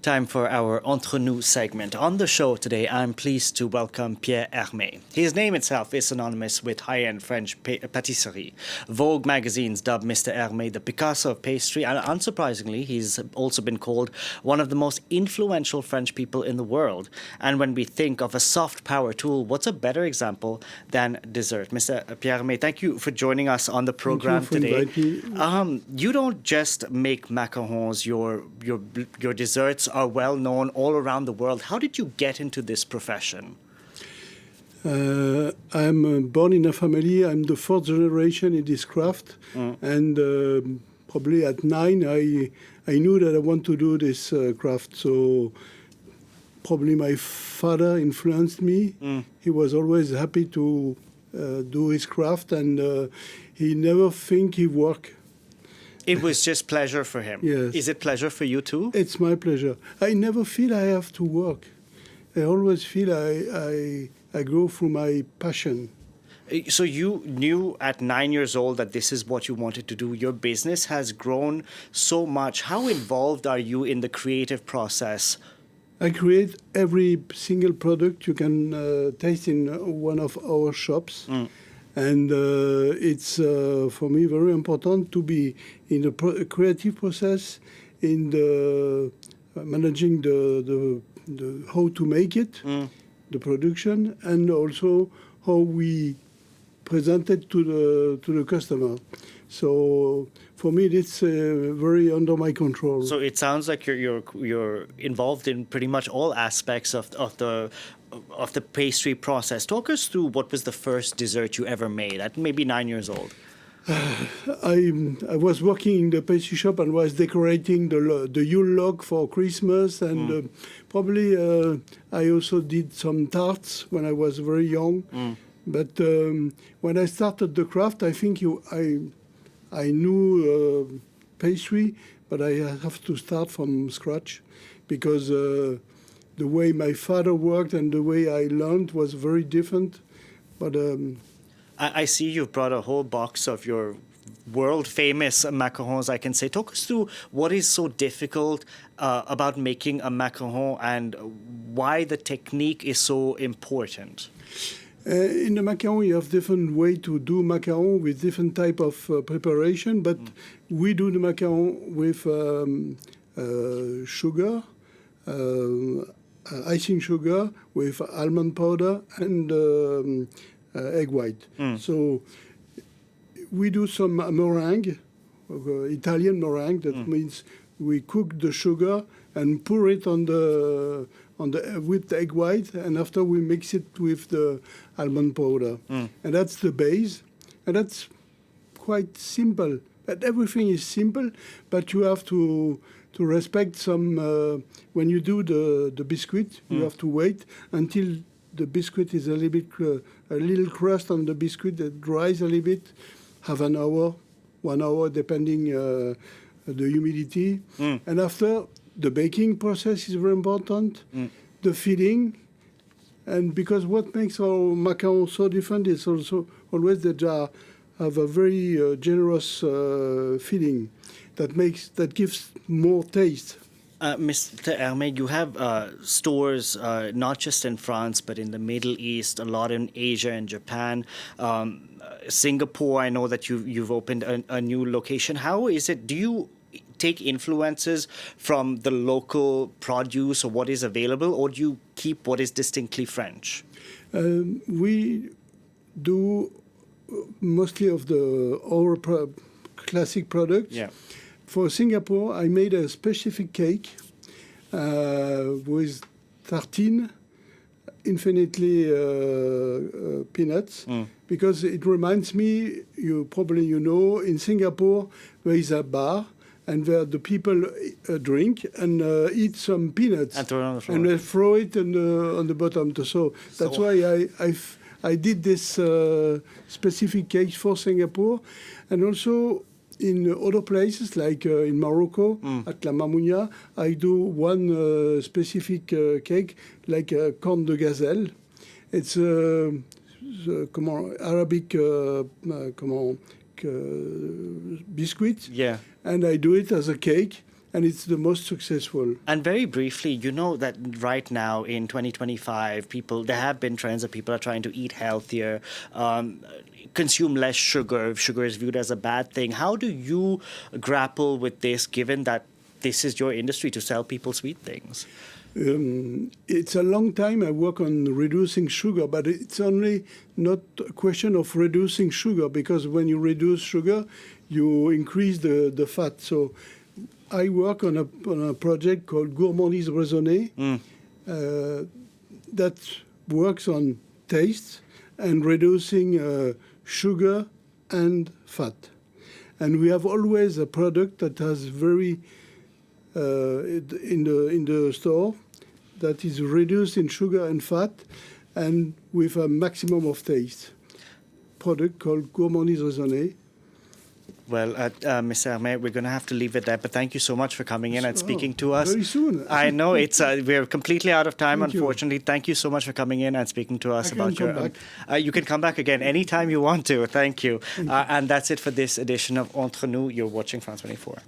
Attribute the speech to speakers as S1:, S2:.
S1: Time for our Entre Nous segment. On the show today, I'm pleased to welcome Pierre Hermé. His name itself is synonymous with high-end French pâtisserie. Vogue magazines dubbed Mr Hermé the Picasso of pastry, and unsurprisingly, he's also been called one of the most influential French people in the world. And when we think of a soft power tool, what's a better example than dessert? Mr. Pierre Hermé, thank you for joining us on the program today. You don't just make macarons, your desserts are well known all around the world. How did you get into this profession?
S2: I'm born in a family. I'm the fourth generation in this craft, and probably at 9, I knew that I want to do this craft. So probably my father influenced me. He was always happy to do his craft, and he never think he work.
S1: It was just pleasure for him.
S2: Yes.
S1: Is it pleasure for you too?
S2: It's my pleasure. I never feel I have to work. I always feel I go through my passion.
S1: So you knew at 9 years old that this is what you wanted to do. Your business has grown so much. How involved are you in the creative process?
S2: I create every single product you can taste in one of our shops. And it's, for me, very important to be in the creative process, in the managing the how to make it, the production, and also how we present it to the customer. So for me, it's very under my control.
S1: So it sounds like you're involved in pretty much all aspects of the pastry process. Talk us through what was the first dessert you ever made at maybe 9 years old.
S2: I was working in the pastry shop and was decorating the Yule log for Christmas, and probably I also did some tarts when I was very young. But when I started the craft, I think I knew pastry, but I have to start from scratch because the way my father worked and the way I learned was very different. But
S1: I see you've brought a whole box of your world-famous macarons, I can say. Talk us through what is so difficult about making a macaron and why the technique is so important.
S2: In the macaron, you have different way to do macaron with different type of preparation, but we do the macaron with sugar, icing sugar with almond powder and egg white. So we do some meringue, Italian meringue. That means we cook the sugar and pour it on the with the egg white, and after we mix it with the almond powder, and that's the base, and that's quite simple. But everything is simple, but you have to respect some. When you do the biscuit, you have to wait until the biscuit is a little crust on the biscuit that dries a little bit, half an hour, 1 hour, depending the humidity. And after, the baking process is very important, the feeding, and because what makes our macarons so different is also always that they have a very generous feeding that gives more taste.
S1: Mr. Hermé, you have stores not just in France, but in the Middle East, a lot in Asia and Japan. Singapore, I know that you've opened a new location. How is it? Do you take influences from the local produce or what is available, or do you keep what is distinctly French?
S2: We do mostly of our classic products.
S1: Yeah.
S2: For Singapore, I made a specific cake with tartine, infinitely peanuts, because it reminds me, you know, in Singapore, there is a bar, and where the people drink and eat some peanuts.
S1: And throw it on the floor.
S2: And they throw it on the bottom. So that's why I did this specific cake for Singapore. And also in other places, like in Morocco, at La Mamounia, I do one specific cake, like corne de gazelle. It's Arabic biscuit.
S1: Yeah.
S2: And I do it as a cake. and it's the most successful.
S1: And very briefly, you know that right now in 2025, there have been trends that people are trying to eat healthier, consume less sugar. Sugar is viewed as a bad thing. How do you grapple with this, given that this is your industry to sell people sweet things?
S2: It's a long time I work on reducing sugar, but it's only not a question of reducing sugar, because when you reduce sugar, you increase the fat. So I work on a project called Gourmandise Raisonnée that works on taste and reducing sugar and fat. And we have always a product that has very in the store that is reduced in sugar and fat and with a maximum of taste. Product called Gourmandise Raisonnée.
S1: Well, Mr. Hermé, we're going to have to leave it there, but thank you so much for coming in and speaking to us.
S2: Very soon.
S1: I know we're completely out of time, unfortunately. Thank you so much for coming in and speaking to us about your... you can come back again anytime you want to. Thank you. And that's it for this edition of Entre Nous. You're watching France 24.